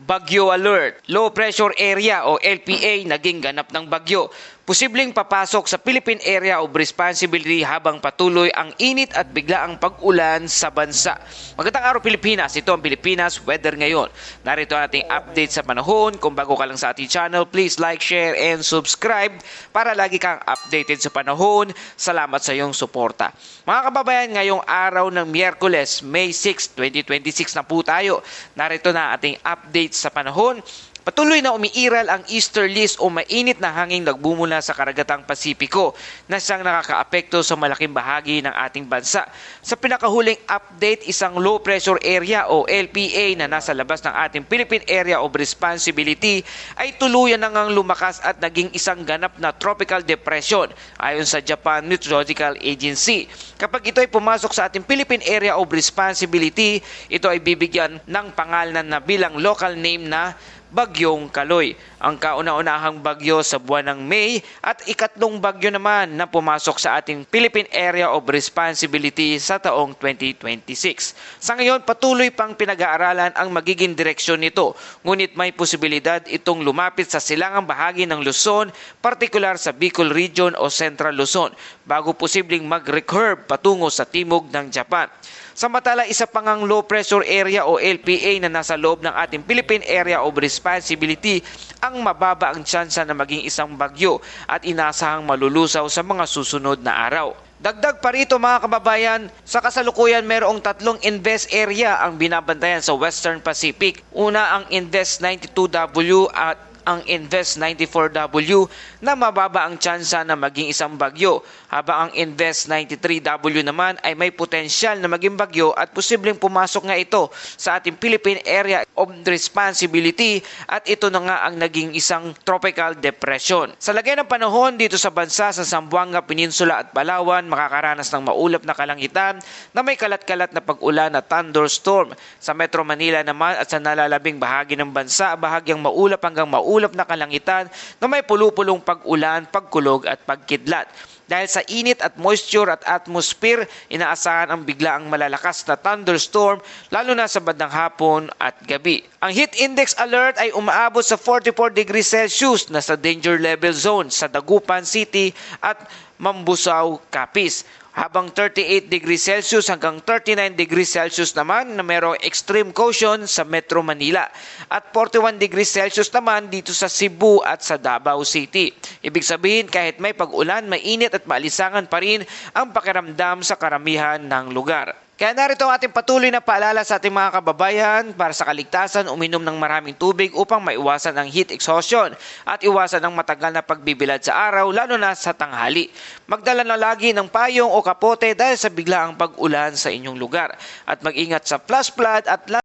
Bagyo Alert, Low Pressure Area o LPA naging ganap ng bagyo. Posibleng papasok sa Philippine Area of Responsibility habang patuloy ang init at biglaang pag-ulan sa bansa. Magandang araw Pilipinas, ito ang Pilipinas Weather ngayon. Narito ang ating update sa panahon. Kung bago ka lang sa ating channel, please like, share, and subscribe para lagi kang updated sa panahon. Salamat sa iyong suporta. Mga kababayan, ngayong araw ng Miyerkules, May 6, 2026 na po tayo. Narito na ating update sa panahon. Patuloy na umiiral ang easterlies o mainit na hangin nagbumula sa karagatang Pasipiko na siyang nakakaapekto sa malaking bahagi ng ating bansa. Sa pinakahuling update, isang low pressure area o LPA na nasa labas ng ating Philippine Area of Responsibility ay tuluyan na ngang lumakas at naging isang ganap na tropical depression ayon sa Japan Meteorological Agency. Kapag ito ay pumasok sa ating Philippine Area of Responsibility, ito ay bibigyan ng pangalan na bilang local name na Bagyong Kaloy, ang kauna-unahang bagyo sa buwan ng May at ikatlong bagyo naman na pumasok sa ating Philippine Area of Responsibility sa taong 2026. Sa ngayon, patuloy pang pinag-aaralan ang magiging direksyon nito, ngunit may posibilidad itong lumapit sa silangang bahagi ng Luzon, partikular sa Bicol Region o Central Luzon, bago posibleng mag-recurve patungo sa timog ng Japan. Samantala, isa pang ang low pressure area o LPA na nasa loob ng ating Philippine Area of Responsibility ang mababa ang tsansa na maging isang bagyo at inasahang malulusaw sa mga susunod na araw. Dagdag pa rito mga kababayan, sa kasalukuyan mayroong tatlong invest area ang binabantayan sa Western Pacific. Una ang Invest 92W at ang Invest 94W na mababa ang tsansa na maging isang bagyo, habang ang Invest 93W naman ay may potensyal na maging bagyo at posibleng pumasok nga ito sa ating Philippine Area of Responsibility at ito na nga ang naging isang tropical depression. Sa lagay ng panahon dito sa bansa sa Zamboanga Peninsula at Palawan, makakaranas ng maulap na kalangitan na may kalat-kalat na pag-ulan na thunderstorm. Sa Metro Manila naman at sa nalalabing bahagi ng bansa, bahagyang maulap hanggang maulap na kalangitan na may pulupulong pag-ulan, pagkulog at pagkidlat. Dahil sa init at moisture at atmosphere, inaasahan ang biglaang malalakas na thunderstorm lalo na sa bandang hapon at gabi. Ang heat index alert ay umaabot sa 44 degrees Celsius na sa danger level zone sa Dagupan City at Mambusaw, Capiz. Habang 38 degrees Celsius hanggang 39 degrees Celsius naman na mayroong extreme caution sa Metro Manila at 41 degrees Celsius naman dito sa Cebu at sa Davao City. Ibig sabihin kahit may pag-ulan, mainit at maalisangan pa rin ang pakiramdam sa karamihan ng lugar. Kaya narito ang ating patuloy na paalala sa ating mga kababayan para sa kaligtasan, uminom ng maraming tubig upang maiwasan ang heat exhaustion at iwasan ang matagal na pagbibilad sa araw lalo na sa tanghali. Magdala na lagi ng payong o kapote dahil sa biglaang pag-ulan sa inyong lugar at mag-ingat sa flash flood at